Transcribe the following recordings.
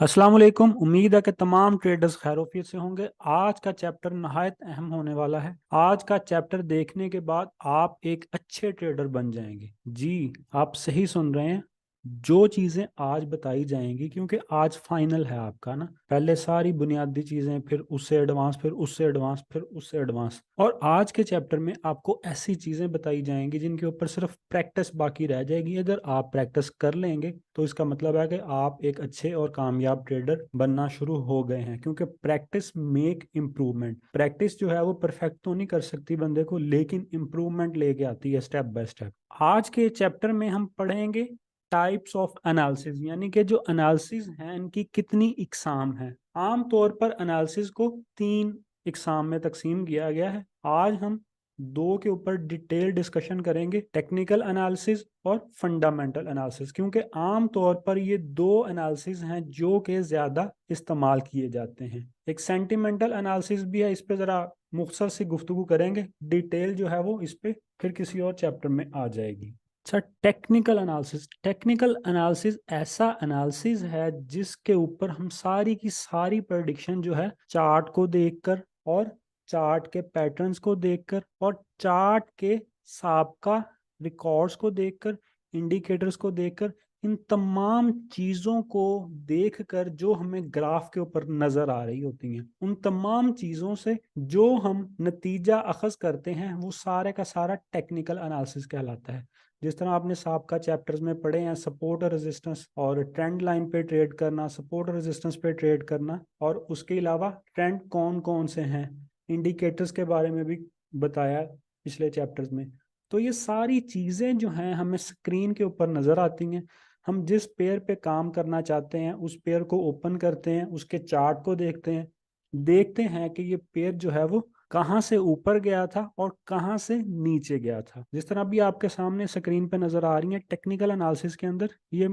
अस्सलाम वालेकुम। उम्मीद है कि तमाम ट्रेडर्स खैरोफियत से होंगे। आज का चैप्टर नहायत अहम होने वाला है। आज का चैप्टर देखने के बाद आप एक अच्छे ट्रेडर बन जाएंगे। जी, आप सही सुन रहे हैं। जो चीज़ें आज बताई जाएंगी, क्योंकि आज फाइनल है आपका ना, पहले सारी बुनियादी चीज़ें, फिर उससे एडवांस, फिर उससे एडवांस, फिर उससे एडवांस। और आज के चैप्टर में आपको ऐसी चीज़ें बताई जाएंगी जिनके ऊपर सिर्फ प्रैक्टिस बाकी रह जाएगी। अगर आप प्रैक्टिस कर लेंगे तो इसका मतलब है कि आप एक अच्छे और कामयाब ट्रेडर बनना शुरू हो गए हैं, क्योंकि प्रैक्टिस मेक इम्प्रूवमेंट। प्रैक्टिस जो है वो परफेक्ट तो नहीं कर सकती बंदे को, लेकिन इम्प्रूवमेंट लेके आती है स्टेप बाय स्टेप। आज के चैप्टर में हम पढ़ेंगे टाइप्स ऑफ एनालिसिस, यानी कि जो एनालिसिस हैं इनकी कितनी इकसाम है। आम तौर पर एनालिसिस को 3 इकसाम में तकसीम किया गया है। आज हम दो के ऊपर डिटेल डिस्कशन करेंगे, टेक्निकल एनालिसिस और फंडामेंटल एनालिसिस, क्योंकि आम तौर पर ये दो एनालिसिस हैं जो कि ज़्यादा इस्तेमाल किए जाते हैं। एक सेंटिमेंटल एनालिसिस भी है, इस पे ज़रा मुख्तसर सी गुफ्तगू करेंगे। डिटेल जो है वो इस पे फिर किसी और चैप्टर में आ जाएगी। अच्छा, टेक्निकल एनालिसिस। टेक्निकल एनालिसिस ऐसा एनालिसिस है जिसके ऊपर हम सारी की सारी प्रेडिक्शन जो है चार्ट को देखकर और चार्ट के पैटर्न्स को देखकर और चार्ट के साबका रिकॉर्ड्स को देखकर, इंडिकेटर्स को देखकर, इन तमाम चीज़ों को देखकर जो हमें ग्राफ के ऊपर नज़र आ रही होती हैं, उन तमाम चीज़ों से जो हम नतीजा अखज़ करते हैं वो सारे का सारा टेक्निकल एनालिसिस कहलाता है। जिस तरह आपने साबका चैप्टर्स में पढ़े हैं, सपोर्ट और रेजिस्टेंस और ट्रेंड लाइन पे ट्रेड करना, सपोर्ट और रेजिस्टेंस पे ट्रेड करना, और उसके अलावा ट्रेंड कौन कौन से हैं, इंडिकेटर्स के बारे में भी बताया पिछले चैप्टर्स में। तो ये सारी चीज़ें जो हैं हमें स्क्रीन के ऊपर नज़र आती हैं। हम जिस पेयर पे काम करना चाहते हैं उस पेयर को ओपन करते हैं, उसके चार्ट को देखते हैं कि ये पेयर जो है वो कहाँ से ऊपर गया था और कहाँ से नीचे गया था। जिस तरह अभी आपके सामने स्क्रीन पे नज़र आ रही हैं, टेक्निकल एनालिसिस के अंदर ये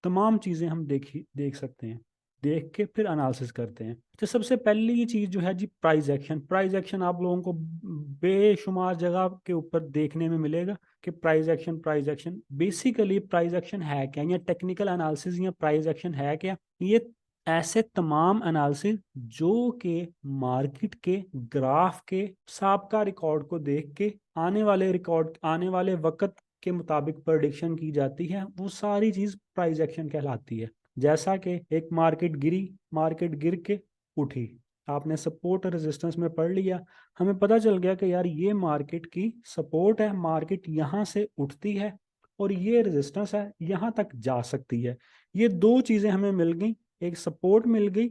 तमाम चीज़ें हम देख सकते हैं। देख के फिर एनालिसिस करते हैं। तो सबसे पहली चीज़ जो है जी, प्राइस एक्शन। प्राइस एक्शन आप लोगों को बेशुमार जगह के ऊपर देखने में मिलेगा कि price action basically price action है क्या, या टेक्निकल एनालिसिस या प्राइस एक्शन है क्या। ये ऐसे तमाम एनालिसिस जो कि मार्केट के ग्राफ के साबका रिकॉर्ड को देख के आने वाले वक्त के मुताबिक प्रेडिक्शन की जाती है, वो सारी चीज़ प्राइस एक्शन कहलाती है। जैसा कि एक मार्केट गिर के उठी, आपने सपोर्ट और रेजिस्टेंस में पढ़ लिया, हमें पता चल गया कि यार ये मार्केट की सपोर्ट है, मार्केट यहाँ से उठती है, और ये रेजिस्टेंस है, यहाँ तक जा सकती है। ये दो चीज़ें हमें मिल गई, एक सपोर्ट मिल गई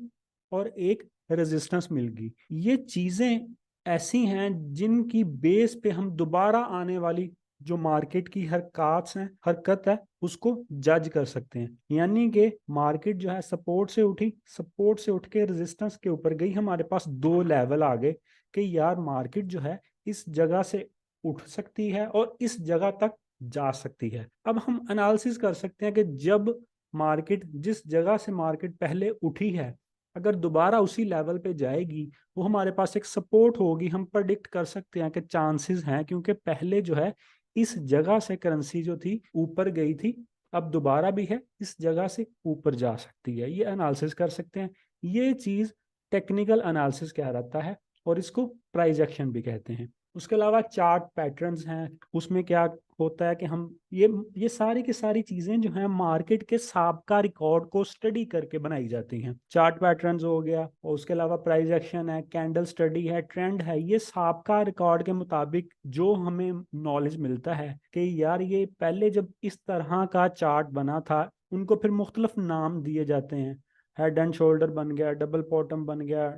और एक रेजिस्टेंस मिल गई। ये चीज़ें ऐसी हैं जिनकी बेस पे हम दोबारा आने वाली जो मार्केट की हरकत है उसको जज कर सकते हैं। यानी कि मार्केट जो है सपोर्ट से उठी, सपोर्ट से उठ के रेजिस्टेंस के ऊपर गई, हमारे पास दो लेवल आ गए कि यार मार्केट जो है इस जगह से उठ सकती है और इस जगह तक जा सकती है। अब हम एनालिसिस कर सकते हैं कि जब मार्केट जिस जगह से मार्केट पहले उठी है, अगर दोबारा उसी लेवल पे जाएगी, वो हमारे पास एक सपोर्ट होगी। हम प्रेडिक्ट कर सकते हैं कि चांसेस हैं, क्योंकि पहले जो है इस जगह से करेंसी जो थी ऊपर गई थी, अब दोबारा भी है इस जगह से ऊपर जा सकती है। ये एनालिसिस कर सकते हैं। ये चीज टेक्निकल एनालिसिस कहलाता है और इसको प्राइस एक्शन भी कहते हैं। उसके अलावा चार्ट पैटर्न्स हैं, उसमें क्या होता है कि हम ये सारी की सारी चीजें जो हैं मार्केट के साबका रिकॉर्ड को स्टडी करके बनाई जाती हैं। चार्ट पैटर्न्स हो गया, और उसके अलावा प्राइस एक्शन है, कैंडल स्टडी है, ट्रेंड है। ये साबका रिकॉर्ड के मुताबिक जो हमें नॉलेज मिलता है कि यार ये पहले जब इस तरह का चार्ट बना था, उनको फिर मुख्तलिफ नाम दिए जाते हैं। हेड एंड शोल्डर बन गया, डबल बॉटम बन गया,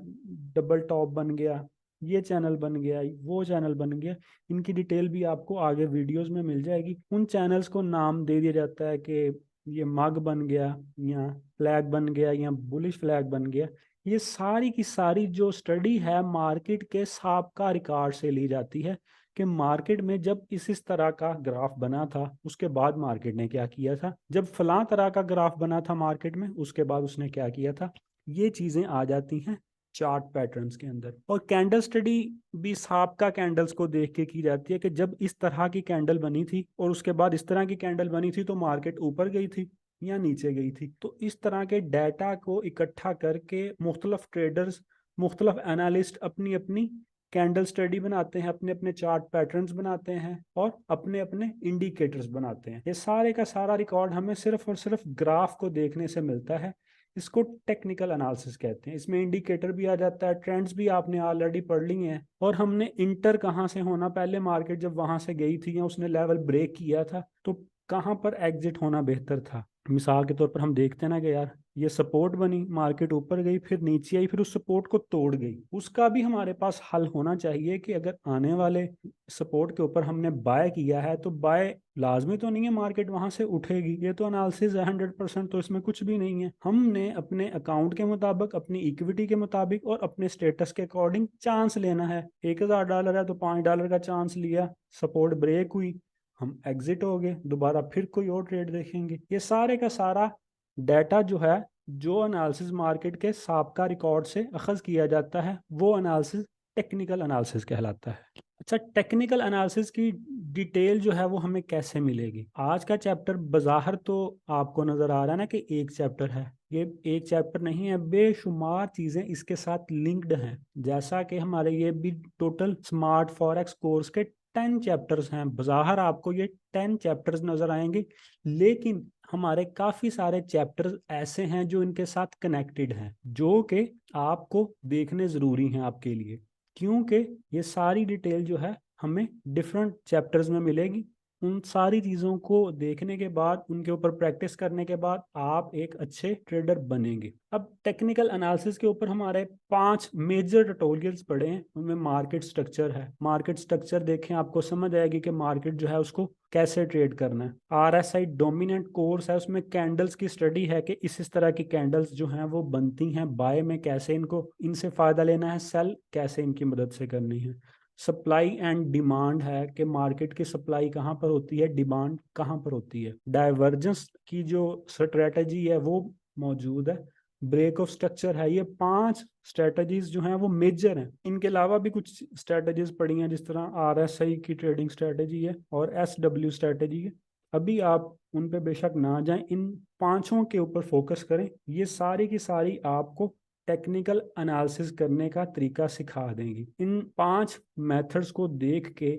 डबल टॉप बन गया, ये चैनल बन गया, वो चैनल बन गया। इनकी डिटेल भी आपको आगे वीडियोस में मिल जाएगी। उन चैनल्स को नाम दे दिया जाता है कि ये मग बन गया, या फ्लैग बन गया, या बुलिश फ्लैग बन गया। ये सारी की सारी जो स्टडी है मार्केट के साबका रिकॉर्ड से ली जाती है कि मार्केट में जब इस तरह का ग्राफ बना था, उसके बाद मार्केट ने क्या किया था, जब फलां तरह का ग्राफ बना था मार्केट में, उसके बाद उसने क्या किया था। ये चीजें आ जाती हैं चार्ट पैटर्न्स के अंदर। और कैंडल स्टडी भी साबका कैंडल्स को देख के की जाती है कि जब इस तरह की कैंडल बनी थी और उसके बाद इस तरह की कैंडल बनी थी तो मार्केट ऊपर गई थी। या नीचे गई थी। तो इस तरह के डाटा को इकट्ठा करके मुख्तलिफ ट्रेडर्स, मुख्तलिफ एनालिस्ट अपनी अपनी कैंडल स्टडी बनाते हैं, अपने अपने चार्ट पैटर्न्स बनाते हैं और अपने अपने इंडिकेटर्स बनाते हैं। ये सारे का सारा रिकॉर्ड हमें सिर्फ और सिर्फ ग्राफ को देखने से मिलता है। इसको टेक्निकल एनालिसिस कहते हैं। इसमें इंडिकेटर भी आ जाता है, ट्रेंड्स भी आपने ऑलरेडी पढ़ ली हैं, और हमने इंटर कहाँ से होना, पहले मार्केट जब वहां से गई थी या उसने लेवल ब्रेक किया था तो कहाँ पर एग्जिट होना बेहतर था। मिसाल के तौर पर हम देखते हैं ना कि यार ये सपोर्ट बनी, मार्केट ऊपर गई, फिर नीचे आई, फिर उस सपोर्ट को तोड़ गई। उसका भी हमारे पास हल होना चाहिए कि अगर आने वाले सपोर्ट के ऊपर हमने बाय किया है तो बाय लाजमी तो नहीं है मार्केट वहां से उठेगी, ये तो एनालिसिस है 100%, तो इसमें कुछ भी नहीं है। हमने अपने अकाउंट के मुताबिक, अपनी इक्विटी के मुताबिक और अपने स्टेटस के अकॉर्डिंग चांस लेना है। $1000 है तो $5 का चांस लिया, सपोर्ट ब्रेक हुई, हम एग्जिट हो गए, दोबारा फिर कोई और ट्रेड देखेंगे। ये सारे का सारा डाटा जो है, जो एनालिसिस मार्केट के साबका रिकॉर्ड से अखज किया जाता है, वो एनालिसिस टेक्निकल एनालिसिस कहलाता है। अच्छा, टेक्निकल एनालिसिस की डिटेल जो है वो हमें कैसे मिलेगी? आज का चैप्टर बज़ाहिर तो आपको नजर आ रहा है ना कि एक चैप्टर है, ये एक चैप्टर नहीं है, बेशुमार चीजें इसके साथ लिंक्ड हैं। जैसा कि हमारे ये भी टोटल स्मार्ट फॉरेक्स कोर्स के 10 चैप्टर्स हैं, बज़ाहिर आपको ये 10 चैप्टर्स नजर आएंगे, लेकिन हमारे काफी सारे चैप्टर्स ऐसे हैं जो इनके साथ कनेक्टेड हैं, जो कि आपको देखने जरूरी हैं आपके लिए, क्योंकि ये सारी डिटेल जो है हमें डिफरेंट चैप्टर्स में मिलेगी। उन सारी चीज़ों को देखने के बाद, उनके ऊपर प्रैक्टिस करने के बाद आप एक अच्छे ट्रेडर बनेंगे। अब टेक्निकल एनालिसिस के ऊपर हमारे 5 मेजर ट्यूटोरियल्स पड़े हैं। उनमें मार्केट स्ट्रक्चर है, मार्केट स्ट्रक्चर देखें आपको समझ आएगी कि मार्केट जो है उसको कैसे ट्रेड करना है। RSI डोमिनेंट कोर्स है, उसमें कैंडल्स की स्टडी है कि इस तरह की कैंडल्स जो हैं वो बनती हैं, बाय में कैसे इनको, इनसे फायदा लेना है, सेल कैसे इनकी मदद से करनी है। सप्लाई एंड डिमांड है कि मार्केट की सप्लाई कहाँ पर होती है, डिमांड कहाँ पर होती है। डाइवर्जेंस की जो स्ट्रेटजी है वो मौजूद है। ब्रेक ऑफ स्ट्रक्चर है। ये 5 स्ट्रेटजीज जो हैं वो मेजर हैं। इनके अलावा भी कुछ स्ट्रेटजीज पड़ी हैं, जिस तरह RSI की ट्रेडिंग स्ट्रेटजी है और SW स्ट्रेटजी है। अभी आप उन पे बेशक ना जाएं, इन 5 के ऊपर फोकस करें। ये सारी की सारी आपको टेक्निकल एनालिसिस करने का तरीका सिखा देंगी। इन 5 मेथड्स को देख के,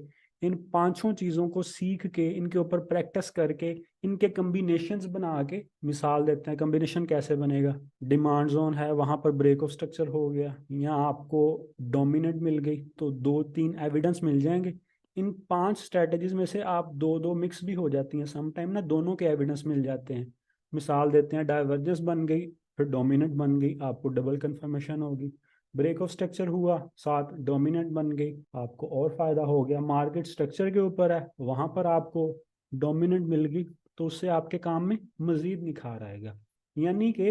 इन 5 चीज़ों को सीख के, इनके ऊपर प्रैक्टिस करके, इनके कम्बिनेशंस बना के, मिसाल देते हैं कम्बिनेशन कैसे बनेगा। डिमांड जोन है, वहां पर ब्रेक ऑफ स्ट्रक्चर हो गया, या आपको डोमिनेट मिल गई तो 2-3 एविडेंस मिल जाएंगे। इन 5 स्ट्रेटजीज में से आप दो दो मिक्स भी हो जाती हैं, समटाइम ना दोनों के एविडेंस मिल जाते हैं। मिसाल देते हैं, डाइवर्जेंस बन गई फिर डोमिनेंट बन गई, आपको डबल कंफर्मेशन होगी। ब्रेक ऑफ स्ट्रक्चर हुआ, साथ डोमिनेंट बन गई, आपको और फायदा हो गया। मार्केट स्ट्रक्चर के ऊपर है, वहां पर आपको डोमिनेंट मिल गई तो उससे आपके काम में मजीद निखार आएगा। यानी कि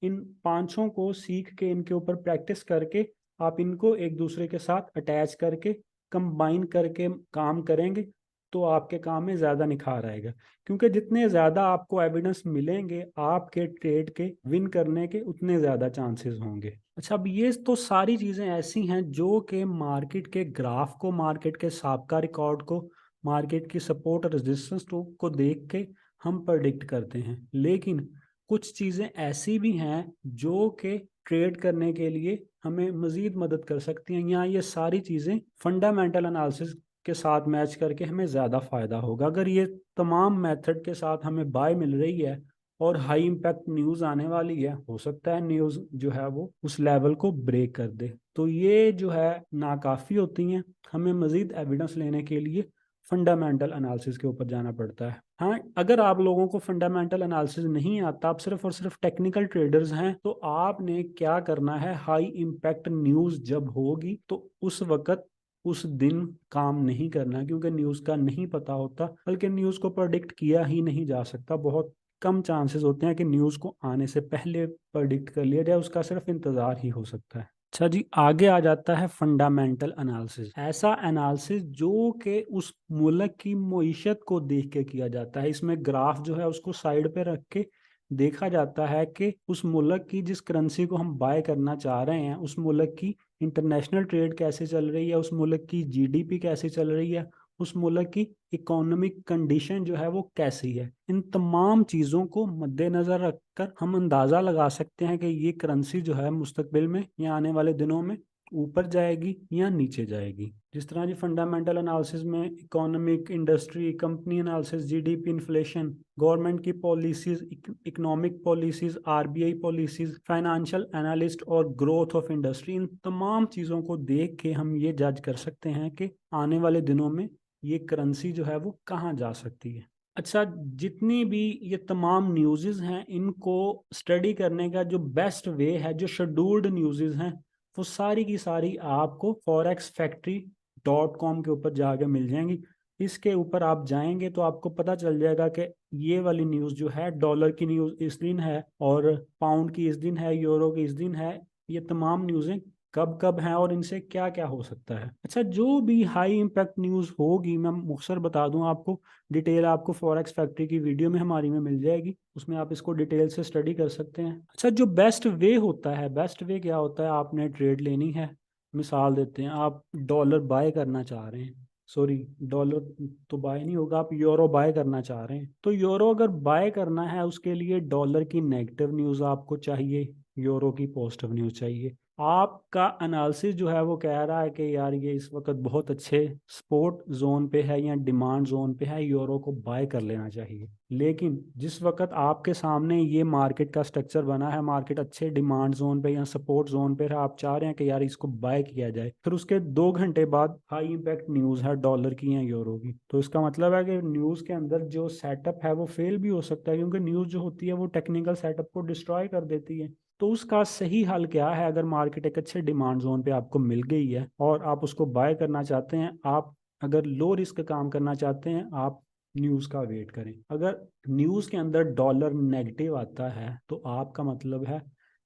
इन 5 को सीख के, इनके ऊपर प्रैक्टिस करके, आप इनको एक दूसरे के साथ अटैच करके, कंबाइन करके काम करेंगे तो आपके काम में ज़्यादा निखार आएगा। क्योंकि जितने ज़्यादा आपको एविडेंस मिलेंगे आपके ट्रेड के विन करने के, उतने ज़्यादा चांसेस होंगे। अच्छा, अब ये तो सारी चीज़ें ऐसी हैं जो कि मार्केट के ग्राफ को, मार्केट के साबका रिकॉर्ड को, मार्केट की सपोर्ट और रेजिस्टेंस को देख के हम प्रेडिक्ट करते हैं। लेकिन कुछ चीज़ें ऐसी भी हैं जो कि ट्रेड करने के लिए हमें मज़ीद मदद कर सकती हैं। यहाँ ये सारी चीज़ें फंडामेंटल एनालिसिस के साथ मैच करके हमें ज़्यादा फ़ायदा होगा। अगर ये तमाम मेथड के साथ हमें बाय मिल रही है और हाई इम्पैक्ट न्यूज़ आने वाली है, हो सकता है न्यूज़ जो है वो उस लेवल को ब्रेक कर दे, तो ये जो है नाकाफ़ी होती हैं। हमें मज़ीद एविडेंस लेने के लिए फंडामेंटल एनालिसिस के ऊपर जाना पड़ता है। हाँ, अगर आप लोगों को फंडामेंटल एनालिसिस नहीं आता, आप सिर्फ और सिर्फ टेक्निकल ट्रेडर्स हैं, तो आपने क्या करना है, हाई इम्पैक्ट न्यूज़ जब होगी तो उस वक्त, उस दिन काम नहीं करना, क्योंकि न्यूज़ का नहीं पता होता, बल्कि न्यूज़ को प्रेडिक्ट किया ही नहीं जा सकता। बहुत कम चांसेस होते हैं कि न्यूज़ को आने से पहले प्रेडिक्ट कर लिया जाए, उसका सिर्फ इंतज़ार ही हो सकता है। अच्छा जी, आगे आ जाता है फंडामेंटल एनालिसिस। ऐसा एनालिसिस जो कि उस मुल्क की मईशत को देख के किया जाता है। इसमें ग्राफ जो है उसको साइड पे रख के देखा जाता है कि उस मुल्क की, जिस करेंसी को हम बाय करना चाह रहे हैं, उस मुल्क की इंटरनेशनल ट्रेड कैसे चल रही है, उस मुल्क की GDP कैसे चल रही है, उस मुल्क की इकोनॉमिक कंडीशन जो है वो कैसी है। इन तमाम चीज़ों को मद्देनजर रखकर हम अंदाज़ा लगा सकते हैं कि ये करेंसी जो है मुस्तकबिल में या आने वाले दिनों में ऊपर जाएगी या नीचे जाएगी। जिस तरह जी फंडामेंटल एनालिसिस में economic, industry, company analysis, GDP, inflation, government की policies, economic policies, RBI policies, financial analyst और ग्रोथ ऑफ इंडस्ट्री, इन तमाम चीज़ों को देख के हम ये जज कर सकते हैं कि आने वाले दिनों में ये करेंसी जो है वो कहाँ जा सकती है। अच्छा, जितनी भी ये तमाम न्यूज़ हैं इनको स्टडी करने का जो बेस्ट वे है, जो शेड्यूल्ड न्यूज़ हैं, वो सारी की सारी आपको forexfactory.com के ऊपर जाके मिल जाएंगी। इसके ऊपर आप जाएंगे तो आपको पता चल जाएगा कि ये वाली न्यूज़ जो है, डॉलर की न्यूज़ इस दिन है और पाउंड की इस दिन है, यूरो की इस दिन है। ये तमाम न्यूज़ें कब कब हैं और इनसे क्या क्या हो सकता है। अच्छा, जो भी हाई इम्पैक्ट न्यूज़ होगी मैं मुख्तसर बता दूं आपको, डिटेल आपको फॉरेक्स फैक्ट्री की वीडियो में हमारी में मिल जाएगी, उसमें आप इसको डिटेल से स्टडी कर सकते हैं। अच्छा, जो बेस्ट वे होता है, बेस्ट वे क्या होता है, आपने ट्रेड लेनी है, मिसाल देते हैं आप डॉलर बाय करना चाह रहे हैं, सॉरी डॉलर तो बाय नहीं होगा, आप यूरो बाय करना चाह रहे हैं। तो यूरो अगर बाय करना है उसके लिए डॉलर की नेगेटिव न्यूज़ आपको चाहिए, यूरो की पॉजिटिव न्यूज़ चाहिए। आपका एनालिसिस जो है वो कह रहा है कि यार ये इस वक्त बहुत अच्छे सपोर्ट जोन पे है या डिमांड जोन पे है, यूरो को बाय कर लेना चाहिए। लेकिन जिस वक्त आपके सामने ये मार्केट का स्ट्रक्चर बना है, मार्केट अच्छे डिमांड जोन पे या सपोर्ट जोन पे है, आप चाह रहे हैं कि यार इसको बाय किया जाए, फिर उसके 2 घंटे बाद हाई इम्पैक्ट न्यूज़ है डॉलर की या यूरो की, तो इसका मतलब है कि न्यूज़ के अंदर जो सेटअप है वो फेल भी हो सकता है, क्योंकि न्यूज़ जो होती है वो टेक्निकल सेटअप को डिस्ट्रॉय कर देती है। तो उसका सही हल क्या है, अगर मार्केट एक अच्छे डिमांड जोन पे आपको मिल गई है और आप उसको बाय करना चाहते हैं, आप अगर लो रिस्क काम करना चाहते हैं, आप न्यूज़ का वेट करें। अगर न्यूज़ के अंदर डॉलर नेगेटिव आता है तो आपका मतलब है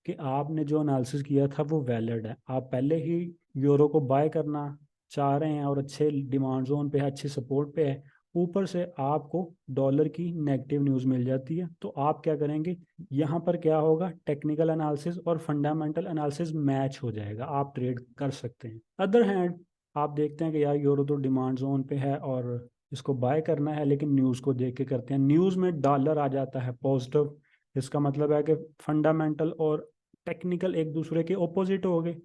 कि आपने जो एनालिसिस किया था वो वैलिड है, आप पहले ही यूरो को बाय करना चाह रहे हैं और अच्छे डिमांड जोन पे है, अच्छे सपोर्ट पे है, ऊपर से आपको डॉलर की नेगेटिव न्यूज़ मिल जाती है, तो आप क्या करेंगे, यहाँ पर क्या होगा, टेक्निकल एनालिसिस और फंडामेंटल एनालिसिस मैच हो जाएगा, आप ट्रेड कर सकते हैं। अदर हैंड आप देखते हैं कि यार यूरो तो डिमांड जोन पे है और इसको बाय करना है, लेकिन न्यूज़ को देख के करते हैं, न्यूज़ में डॉलर आ जाता है पॉजिटिव, इसका मतलब है कि फंडामेंटल और टेक्निकल एक दूसरे के ओपोजिट हो गए।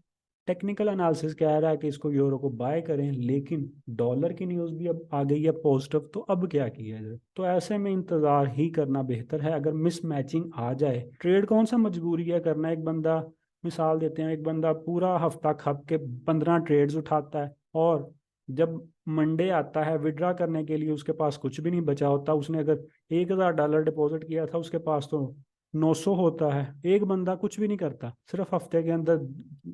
टेक्निकल एनालिसिस कह रहा है कि इसको यूरो को बाय करें, लेकिन डॉलर की न्यूज़ भी अब आ गई है पॉजिटिव, तो अब क्या किया जाए। तो ऐसे में इंतज़ार ही करना बेहतर है। अगर मिस मैचिंग आ जाए, ट्रेड कौन सा मजबूरी है करना, एक बंदा मिसाल देते हैं, एक बंदा पूरा हफ्ता खप के 15 ट्रेड्स उठाता है और जब मंडे आता है विड्रा करने के लिए उसके पास कुछ भी नहीं बचा होता, उसने अगर $1,000 डिपॉजिट किया था, उसके पास तो 900 होता है। एक बंदा कुछ भी नहीं करता, सिर्फ हफ्ते के अंदर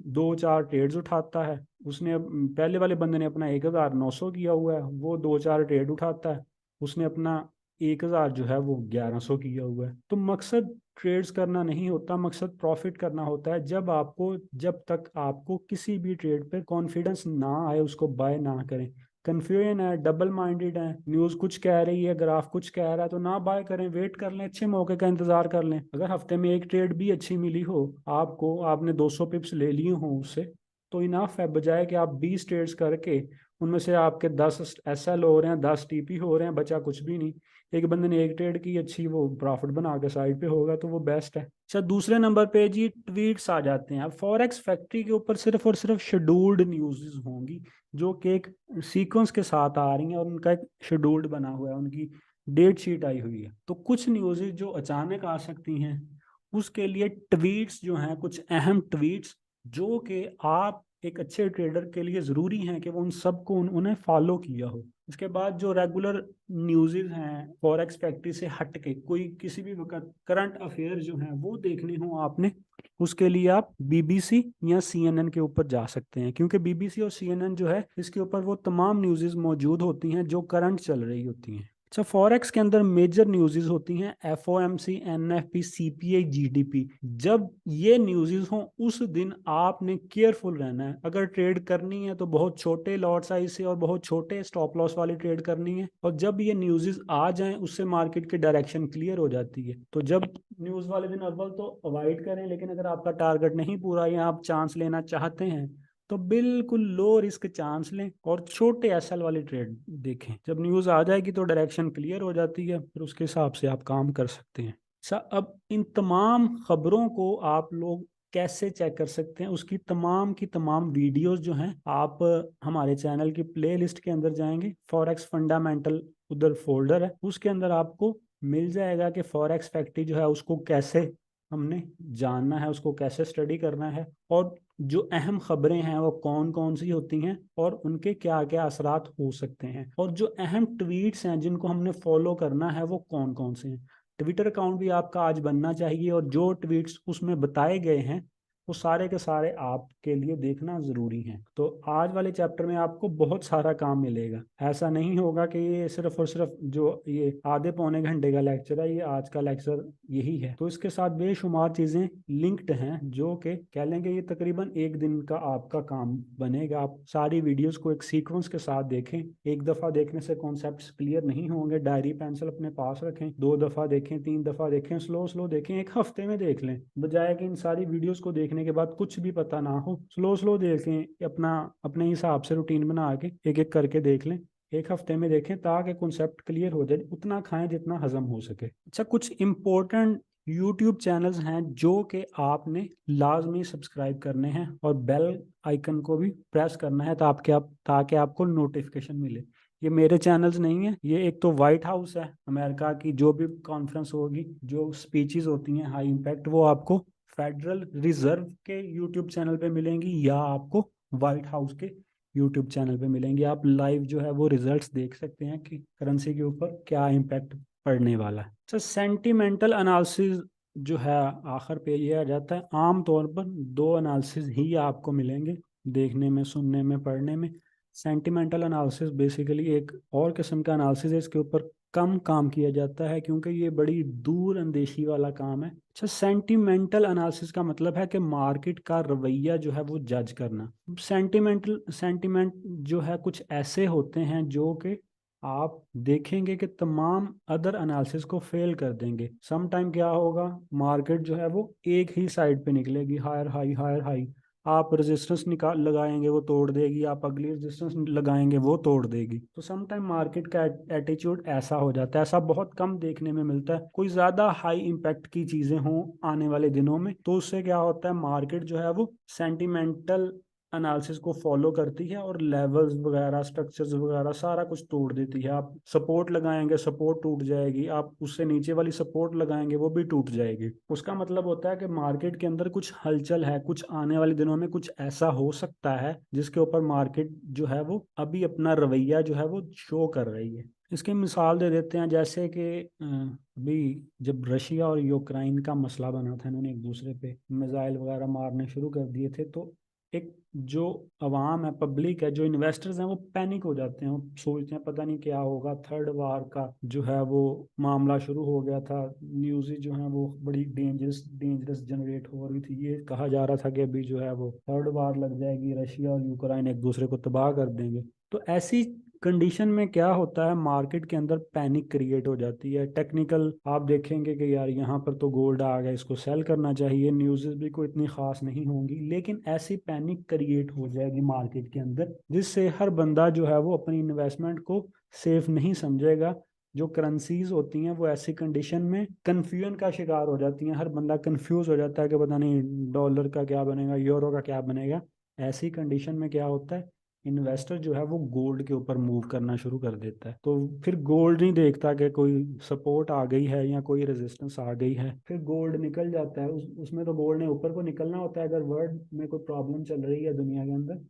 2-4 ट्रेड्स उठाता है, उसने पहले वाले बंदे ने अपना 1,900 किया हुआ है, वो 2-4 ट्रेड उठाता है, उसने अपना 1,000 जो है वो 1,100 किया हुआ है। तो मकसद ट्रेड्स करना नहीं होता, मकसद प्रॉफिट करना होता है। जब तक आपको किसी भी ट्रेड पे कॉन्फिडेंस ना आए उसको बाय ना करें। कंफ्यूजन है, डबल माइंडेड है, न्यूज़ कुछ कह रही है, ग्राफ कुछ कह रहा है, तो ना बाय करें, वेट कर लें, अच्छे मौके का इंतजार कर लें। अगर हफ्ते में एक ट्रेड भी अच्छी मिली हो आपको, आपने 200 पिप्स ले लिए हो उससे, तो इनाफ है, बजाय कि आप 20 ट्रेड्स करके उनमें से आपके 10 SL हो रहे हैं, 10 TP हो रहे हैं, बचा कुछ भी नहीं। एक बंदे ने एक ट्रेड की अच्छी, वो प्रॉफिट बना के साइड पे होगा, तो वो बेस्ट है। अच्छा, दूसरे नंबर पे जी ट्वीट्स आ जाते हैं। अब फॉरेक्स फैक्ट्री के ऊपर सिर्फ और सिर्फ शेड्यूल्ड न्यूज़ होंगी, जो कि एक सीक्वेंस के साथ आ रही हैं और उनका एक शेड्यूल्ड बना हुआ है, उनकी डेट शीट आई हुई है। तो कुछ न्यूज़ जो अचानक आ सकती हैं, उसके लिए ट्वीट्स जो हैं, कुछ अहम ट्वीट्स जो कि आप एक अच्छे ट्रेडर के लिए ज़रूरी हैं कि वो उन सबको उन्हें फॉलो किया हो। इसके बाद जो रेगुलर न्यूज़ हैं फॉरेक्स फैक्ट्री से हट के, कोई किसी भी वक्त करंट अफेयर जो हैं वो देखने हो आपने, उसके लिए आप बीबीसी या CNN के ऊपर जा सकते हैं, क्योंकि बीबीसी और CNN जो है इसके ऊपर वो तमाम न्यूज़ मौजूद होती हैं जो करंट चल रही होती हैं। अच्छा, फॉरेक्स के अंदर मेजर न्यूज़ होती हैं FOMC, NFP, CPI, GDP। जब ये न्यूज़ हों उस दिन आपने केयरफुल रहना है। अगर ट्रेड करनी है तो बहुत छोटे लॉट साइज से और बहुत छोटे स्टॉप लॉस वाली ट्रेड करनी है, और जब ये न्यूज़ आ जाएं उससे मार्केट की डायरेक्शन क्लियर हो जाती है। तो जब न्यूज़ वाले दिन अव्वल तो अवॉइड करें, लेकिन अगर आपका टारगेट नहीं पूरा या आप चांस लेना चाहते हैं तो बिल्कुल लो रिस्क चांस लें और छोटे एसएल वाली ट्रेड देखें। जब न्यूज़ आ जाएगी तो डायरेक्शन क्लियर हो जाती है, फिर उसके हिसाब से आप काम कर सकते हैं। अच्छा, अब इन तमाम खबरों को आप लोग कैसे चेक कर सकते हैं, उसकी तमाम की तमाम वीडियोस जो हैं आप हमारे चैनल की प्लेलिस्ट के अंदर जाएंगे, फॉरेक्स फंडामेंटल उधर फोल्डर है, उसके अंदर आपको मिल जाएगा कि फॉरेक्स फैक्ट्री जो है उसको कैसे हमने जानना है, उसको कैसे स्टडी करना है, और जो अहम खबरें हैं वो कौन कौन सी होती हैं और उनके क्या क्या असरात हो सकते हैं, और जो अहम ट्वीट्स हैं जिनको हमने फॉलो करना है वो कौन कौन से हैं। ट्विटर अकाउंट भी आपका आज बनना चाहिए, और जो ट्वीट्स उसमें बताए गए हैं वो सारे के सारे आपके लिए देखना जरूरी है। तो आज वाले चैप्टर में आपको बहुत सारा काम मिलेगा। ऐसा नहीं होगा कि ये सिर्फ और सिर्फ जो ये आधे पौने घंटे का लेक्चर है ये आज का लेक्चर यही है। तो इसके साथ बेशुमार चीजें लिंक्ड हैं जो कि कह लेंगे ये तकरीबन एक दिन का आपका काम बनेगा। आप सारी वीडियोस को एक सीक्वेंस के साथ देखें। एक दफा देखने से कॉन्सेप्ट्स क्लियर नहीं होंगे। डायरी पेंसिल अपने पास रखें, 2 दफा देखें, 3 दफा देखें, स्लो स्लो देखें, एक हफ्ते में देख लें, बजाय कि इन सारी वीडियोस को देखने के बाद कुछ भी पता ना हो। स्लो स्लो देखें, अपना अपने हिसाब से रूटीन बना के एक एक करके देख लें, एक हफ्ते में देखें ताकि कॉन्सेप्ट क्लियर हो जाए। उतना खाएं जितना हजम हो सके। अच्छा, कुछ इंपॉर्टेंट यूट्यूब चैनल्स हैं जो कि आपने लाजमी सब्सक्राइब करने हैं और बेल आइकन को भी प्रेस करना है ताकि आपको नोटिफिकेशन मिले। ये मेरे चैनल्स नहीं है, ये एक तो वाइट हाउस है अमेरिका की, जो भी कॉन्फ्रेंस होगी, जो स्पीचेस होती हैं हाई इम्पैक्ट, वो आपको फेडरल रिजर्व के यूट्यूब चैनल पे मिलेंगी या आपको व्हाइट हाउस के यूट्यूब चैनल पे मिलेंगी। आप लाइव जो है वो रिजल्ट्स देख सकते हैं कि करेंसी के ऊपर क्या इम्पैक्ट पड़ने वाला है। तो सेंटिमेंटल एनालिसिस जो है आखिर पे ये आ जाता है। आम तौर पर 2 एनालिसिस ही आपको मिलेंगे देखने में, सुनने में, पढ़ने में। सेंटिमेंटल एनालिसिस बेसिकली एक और किस्म का एनालिसिस है, इसके ऊपर कम काम किया जाता है क्योंकि ये बड़ी दूर अंदेशी वाला काम है। अच्छा, सेंटिमेंटल एनालिसिस का मतलब है कि मार्केट का रवैया जो है वो जज करना। सेंटिमेंट जो है कुछ ऐसे होते हैं जो कि आप देखेंगे कि तमाम अदर एनालिसिस को फेल कर देंगे। सम टाइम क्या होगा, मार्केट जो है वो एक ही साइड पे निकलेगी, हायर हाई हायर हाई। आप रेजिस्टेंस निकाल लगाएंगे वो तोड़ देगी, आप अगली रेजिस्टेंस लगाएंगे वो तोड़ देगी। तो सम टाइम मार्केट का एटीट्यूड ऐसा हो जाता है। ऐसा बहुत कम देखने में मिलता है। कोई ज्यादा हाई इम्पैक्ट की चीजें हों आने वाले दिनों में तो उससे क्या होता है, मार्केट जो है वो सेंटिमेंटल एनालिसिस को फॉलो करती है और लेवल्स वगैरह, स्ट्रक्चर्स वगैरह सारा कुछ तोड़ देती है। आप सपोर्ट लगाएंगे, सपोर्ट टूट जाएगी, आप उससे नीचे वाली सपोर्ट लगाएंगे वो भी टूट जाएगी। उसका मतलब होता है कि मार्केट के अंदर कुछ हलचल है, कुछ आने वाले दिनों में कुछ ऐसा हो सकता है जिसके ऊपर मार्केट जो है वो अभी अपना रवैया जो है वो शो कर रही है। इसकी मिसाल दे देते हैं, जैसे कि अभी जब रशिया और यूक्रेन का मसला बना था, इन्होंने एक दूसरे पे मिसाइल वगैरह मारने शुरू कर दिए थे, तो एक जो अवाम है, पब्लिक है, जो इन्वेस्टर्स हैं वो पैनिक हो जाते हैं। वो सोचते हैं पता नहीं क्या होगा, थर्ड वार का जो है वो मामला शुरू हो गया था। न्यूज़ जो है वो बड़ी डेंजरस डेंजरस जनरेट हो रही थी। ये कहा जा रहा था कि अभी जो है वो थर्ड वार लग जाएगी, रशिया और यूक्रेन एक दूसरे को तबाह कर देंगे। तो ऐसी कंडीशन में क्या होता है, मार्केट के अंदर पैनिक क्रिएट हो जाती है। टेक्निकल आप देखेंगे कि यार यहाँ पर तो गोल्ड आ गया, इसको सेल करना चाहिए, न्यूज़ भी कोई इतनी खास नहीं होंगी, लेकिन ऐसी पैनिक क्रिएट हो जाएगी मार्केट के अंदर जिससे हर बंदा जो है वो अपनी इन्वेस्टमेंट को सेफ नहीं समझेगा। जो करेंसीज होती हैं वो ऐसी कंडीशन में कंफ्यूजन का शिकार हो जाती हैं। हर बंदा कंफ्यूज हो जाता है कि पता नहीं डॉलर का क्या बनेगा, यूरो का क्या बनेगा। ऐसी कंडीशन में क्या होता है, इन्वेस्टर जो है वो गोल्ड के ऊपर मूव करना शुरू कर देता है। तो फिर गोल्ड नहीं देखता कि कोई सपोर्ट आ गई है या कोई रेजिस्टेंस आ गई है, फिर गोल्ड निकल जाता है। उसमें तो गोल्ड ने ऊपर को निकलना होता है। अगर वर्ल्ड में कोई प्रॉब्लम चल रही है दुनिया के अंदर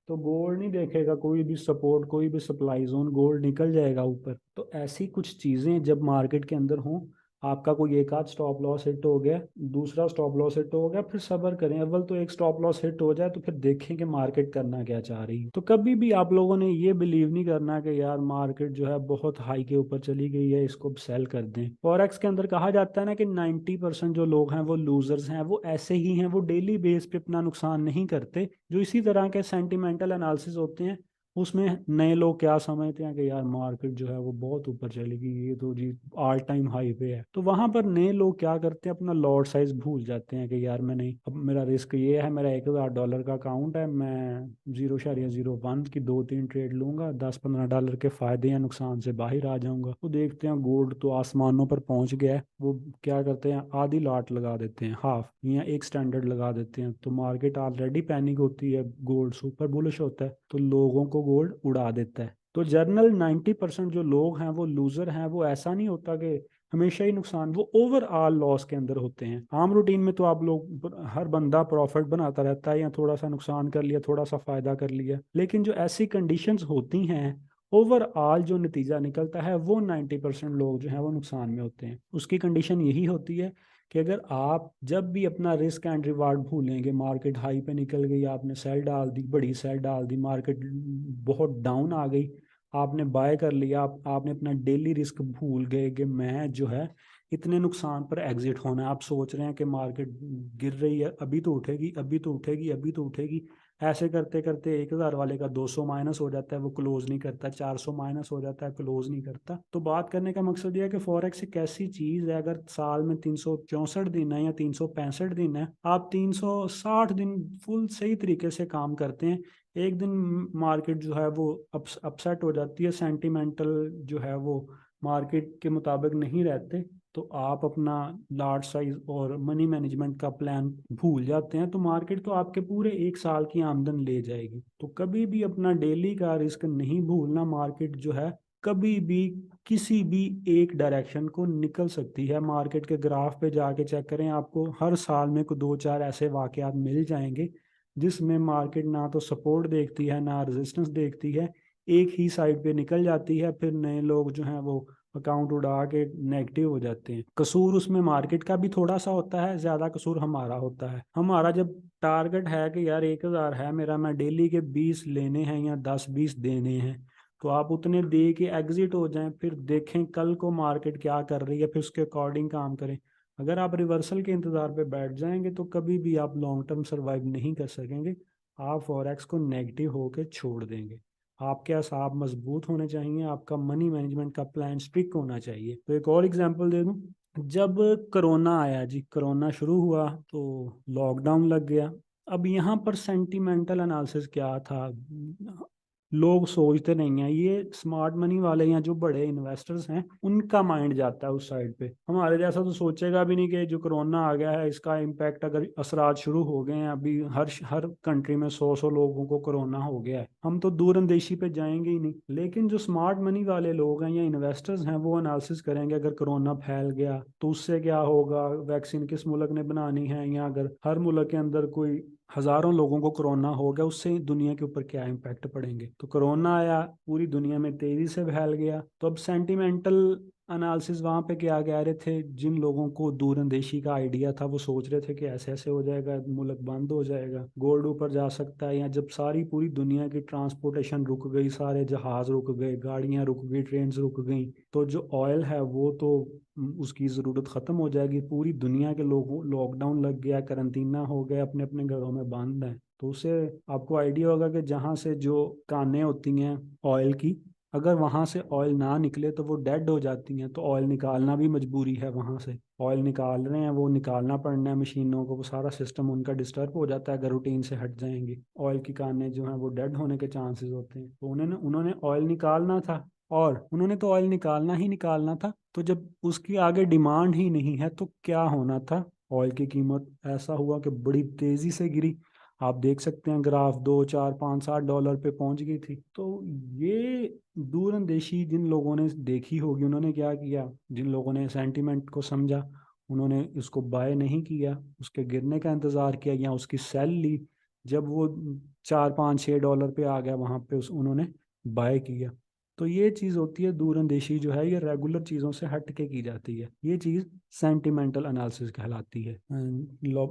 तो गोल्ड नहीं देखेगा कोई भी सपोर्ट, कोई भी सप्लाई जोन, गोल्ड निकल जाएगा ऊपर। तो ऐसी कुछ चीजें जब मार्केट के अंदर हों, आपका कोई एक आध स्टॉप लॉस हिट हो गया, दूसरा स्टॉप लॉस हिट हो गया, फिर सब्र करें। अव्वल तो एक स्टॉप लॉस हिट हो जाए तो फिर देखें कि मार्केट करना क्या चाह रही है। तो कभी भी आप लोगों ने ये बिलीव नहीं करना कि यार मार्केट जो है बहुत हाई के ऊपर चली गई है, इसको सेल कर दें। फॉरेक्स के अंदर कहा जाता है ना कि 90% जो लोग हैं वो लूजर्स हैं। वो ऐसे ही हैं, वो डेली बेस पे अपना नुकसान नहीं करते। जो इसी तरह के सेंटिमेंटल एनालिसिस होते हैं उसमें नए लोग क्या समझते हैं कि यार मार्केट जो है वो बहुत ऊपर चलेगी, ये तो जी ऑल टाइम हाई पे है। तो वहां पर नए लोग क्या करते हैं, अपना लॉट साइज भूल जाते हैं कि यार मैं नहीं, अब मेरा रिस्क ये है, मेरा $1000 का अकाउंट है, मैं 0.01 की 2-3 ट्रेड लूंगा, $10-15 के फायदे या नुकसान से बाहर आ जाऊंगा। तो देखते हैं गोल्ड तो आसमानों पर पहुंच गया है, वो क्या करते हैं, आधी लाट लगा देते हैं, हाफ या एक स्टैंडर्ड लगा देते हैं। तो मार्केट ऑलरेडी पैनिक होती है, गोल्ड सुपर बुलिश होता है, तो लोगों को गोल्ड उड़ा देता है। तो जर्नल 90% जो लोग हैं वो लूजर हैं, वो ऐसा नहीं होता कि हमेशा ही नुकसान, वो ओवरऑल लॉस के अंदर होते हैं। आम रूटीन में तो आप लोग, हर बंदा प्रॉफिट बनाता रहता है, या थोड़ा सा नुकसान कर लिया, थोड़ा सा फायदा कर लिया, लेकिन जो ऐसी कंडीशंस होती हैं, ओवरऑल जो नतीजा निकलता है वो 90% लोग जो हैं वो नुकसान में होते हैं। उसकी कंडीशन यही होती है कि अगर आप जब भी अपना रिस्क एंड रिवार्ड भूलेंगे, मार्केट हाई पे निकल गई, आपने सेल डाल दी, बड़ी सेल डाल दी, मार्केट बहुत डाउन आ गई, आपने बाय कर लिया, आपने अपना डेली रिस्क भूल गए कि मैं जो है इतने नुकसान पर एग्जिट होना है। आप सोच रहे हैं कि मार्केट गिर रही है, अभी तो उठेगी, अभी तो उठेगी, अभी तो उठेगी, ऐसे करते करते 1000 वाले का 200 माइनस हो जाता है, वो क्लोज नहीं करता, 400 माइनस हो जाता है, क्लोज नहीं करता। तो बात करने का मकसद यह है कि फॉरेक्स एक ऐसी चीज है, अगर साल में 364 दिन है या 365 दिन है, आप 360 दिन फुल सही तरीके से काम करते हैं, एक दिन मार्केट जो है वो अपसेट हो जाती है, सेंटिमेंटल जो है वो मार्केट के मुताबिक नहीं रहते, तो आप अपना लार्ज साइज और मनी मैनेजमेंट का प्लान भूल जाते हैं, तो मार्केट तो आपके पूरे एक साल की आमदन ले जाएगी। तो कभी भी अपना डेली का रिस्क नहीं भूलना। मार्केट जो है कभी भी किसी भी एक डायरेक्शन को निकल सकती है। मार्केट के ग्राफ पे जाके चेक करें, आपको हर साल में कोई 2-4 ऐसे वाकयात मिल जाएंगे जिसमें मार्केट ना तो सपोर्ट देखती है ना रेजिस्टेंस देखती है, एक ही साइड पे निकल जाती है, फिर नए लोग जो हैं वो अकाउंट उड़ा के नेगेटिव हो जाते हैं। कसूर उसमें मार्केट का भी थोड़ा सा होता है, ज्यादा कसूर हमारा होता है। हमारा जब टारगेट है कि यार 1000 है मेरा, मैं डेली के 20 लेने हैं या 10-20 देने हैं, तो आप उतने दे के एग्जिट हो जाएं, फिर देखें कल को मार्केट क्या कर रही है, फिर उसके अकॉर्डिंग काम करें। अगर आप रिवर्सल के इंतजार पे बैठ जाएंगे तो कभी भी आप लॉन्ग टर्म सर्वाइव नहीं कर सकेंगे, आप फॉरेक्स को नेगेटिव होके छोड़ देंगे। आपके असाब मजबूत होने चाहिए, आपका मनी मैनेजमेंट का प्लान स्ट्रिक्ट होना चाहिए। तो एक और एग्जांपल दे दूं, जब कोरोना आया जी, कोरोना शुरू हुआ तो लॉकडाउन लग गया। अब यहाँ पर सेंटिमेंटल एनालिसिस क्या था, लोग सोचते नहीं है, ये स्मार्ट मनी वाले या जो बड़े इन्वेस्टर्स हैं उनका माइंड जाता है उस साइड पे। हमारे जैसा तो सोचेगा भी नहीं कि जो कोरोना आ गया है इसका इम्पैक्ट, अगर असरात शुरू हो गए हैं, अभी हर कंट्री में 100 लोगों को कोरोना हो गया है, हम तो दूर अंदेशी पे जाएंगे ही नहीं। लेकिन जो स्मार्ट मनी वाले लोग हैं या इन्वेस्टर्स हैं वो एनालिसिस करेंगे, अगर कोरोना फैल गया तो उससे क्या होगा, वैक्सीन किस मुल्क ने बनानी है, या अगर हर मुल्क के अंदर कोई हजारों लोगों को कोरोना हो गया, उससे दुनिया के ऊपर क्या इम्पैक्ट पड़ेंगे। तो कोरोना आया, पूरी दुनिया में तेजी से फैल गया, तो अब सेंटिमेंटल एनालिसिस वहां पे क्या कह रहे थे, जिन लोगों को दूरंदेशी का आइडिया था वो सोच रहे थे कि ऐसे ऐसे हो जाएगा, मुल्क बंद हो जाएगा, गोल्ड ऊपर जा सकता है, या जब सारी पूरी दुनिया की ट्रांसपोर्टेशन रुक गई, सारे जहाज रुक गए, गाड़ियां रुक गई, ट्रेन रुक गई, तो जो ऑयल है वो तो उसकी ज़रूरत ख़त्म हो जाएगी, पूरी दुनिया के लोगों, लॉकडाउन लग गया, करंतना हो गए, अपने अपने घरों में बंद हैं। तो उससे आपको आइडिया होगा कि जहाँ से जो कानें होती हैं ऑयल की, अगर वहां से ऑयल ना निकले तो वो डेड हो जाती हैं, तो ऑयल निकालना भी मजबूरी है, वहां से ऑयल निकाल रहे हैं, वो निकालना पड़ना है मशीनों को, वो सारा सिस्टम उनका डिस्टर्ब हो जाता है, अगर रूटीन से हट जाएंगे ऑयल की कानें जो हैं वो डेड होने के चांसेस होते हैं। तो उन्होंने उन्होंने ऑयल निकालना था, और उन्होंने तो ऑयल निकालना ही निकालना था, तो जब उसकी आगे डिमांड ही नहीं है तो क्या होना था, ऑयल की कीमत ऐसा हुआ कि बड़ी तेजी से गिरी। आप देख सकते हैं ग्राफ 2, 4, 5, 7 डॉलर पे पहुंच गई थी। तो ये दूरंदेशी जिन लोगों ने देखी होगी, उन्होंने क्या किया, जिन लोगों ने सेंटीमेंट को समझा, उन्होंने इसको बाय नहीं किया, उसके गिरने का इंतजार किया या उसकी सेल ली। जब वो 4, 5, 6 डॉलर पे आ गया, वहां पे उन्होंने बाय किया। तो ये चीज़ होती है दूरंदेशी जो है, ये रेगुलर चीज़ों से हट के की जाती है, ये चीज़ सेंटिमेंटल एनालिसिस कहलाती है।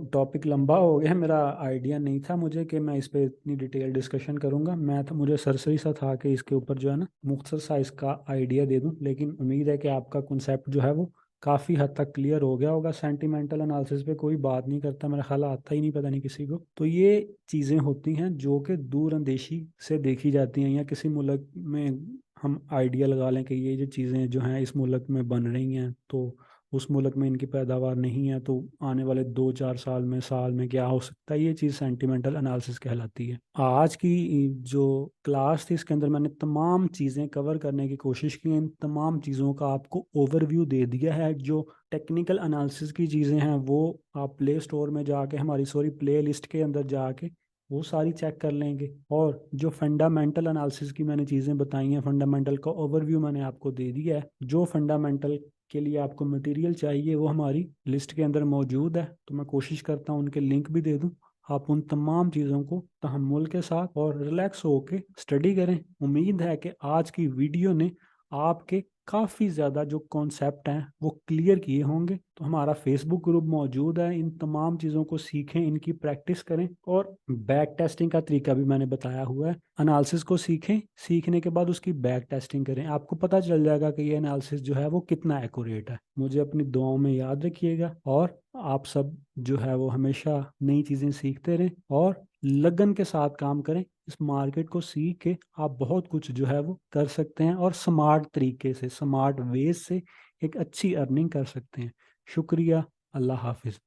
टॉपिक लंबा हो गया, मेरा आइडिया नहीं था मुझे कि मैं इस पे इतनी डिटेल डिस्कशन करूंगा, मैं तो मुझे सरसरी सा था कि इसके ऊपर जो है ना मुख्तसर सा इसका आइडिया दे दूं, लेकिन उम्मीद है कि आपका कॉन्सेप्ट जो है वो काफ़ी हद तक क्लियर हो गया होगा। सेंटिमेंटल एनालिसिस पे कोई बात नहीं करता, मेरा ख्याल आता ही नहीं, पता नहीं किसी को। तो ये चीज़ें होती हैं जो कि दूर अंदेशी से देखी जाती हैं, या किसी मुल्क में हम आइडिया लगा लें कि ये जो चीज़ें जो हैं इस मुल्क में बन रही हैं, तो उस मुल्क में इनकी पैदावार नहीं है, तो आने वाले 2-4 साल में, साल में क्या हो सकता है, ये चीज़ सेंटिमेंटल एनालिसिस कहलाती है। आज की जो क्लास थी इसके अंदर मैंने तमाम चीज़ें कवर करने की कोशिश की, इन तमाम चीज़ों का आपको ओवरव्यू दे दिया है। जो टेक्निकल एनालिसिस की चीज़ें हैं वो आप प्ले स्टोर में जाके, हमारी सॉरी प्ले लिस्ट के अंदर जाके वो सारी चेक कर लेंगे। और जो फंडामेंटल एनालिसिस की मैंने चीज़ें बताई हैं, फंडामेंटल का ओवरव्यू मैंने आपको दे दिया है। जो फंडामेंटल के लिए आपको मटेरियल चाहिए वो हमारी लिस्ट के अंदर मौजूद है, तो मैं कोशिश करता हूँ उनके लिंक भी दे दूँ। आप उन तमाम चीज़ों को तहम्मुल के साथ और रिलैक्स होके स्टडी करें। उम्मीद है कि आज की वीडियो ने आपके काफ़ी ज़्यादा जो कॉन्सेप्ट हैं वो क्लियर किए होंगे। तो हमारा फेसबुक ग्रुप मौजूद है, इन तमाम चीज़ों को सीखें, इनकी प्रैक्टिस करें। और बैक टेस्टिंग का तरीका भी मैंने बताया हुआ है। एनालिसिस को सीखें, सीखने के बाद उसकी बैक टेस्टिंग करें, आपको पता चल जाएगा कि ये एनालिसिस जो है वो कितना एक्यूरेट है। मुझे अपनी दुआओं में याद रखिएगा, और आप सब जो है वो हमेशा नई चीज़ें सीखते रहें और लगन के साथ काम करें। इस मार्केट को सीख के आप बहुत कुछ जो है वो कर सकते हैं, और स्मार्ट तरीके से, स्मार्ट वेज से एक अच्छी अर्निंग कर सकते हैं। शुक्रिया। अल्लाह हाफिज़।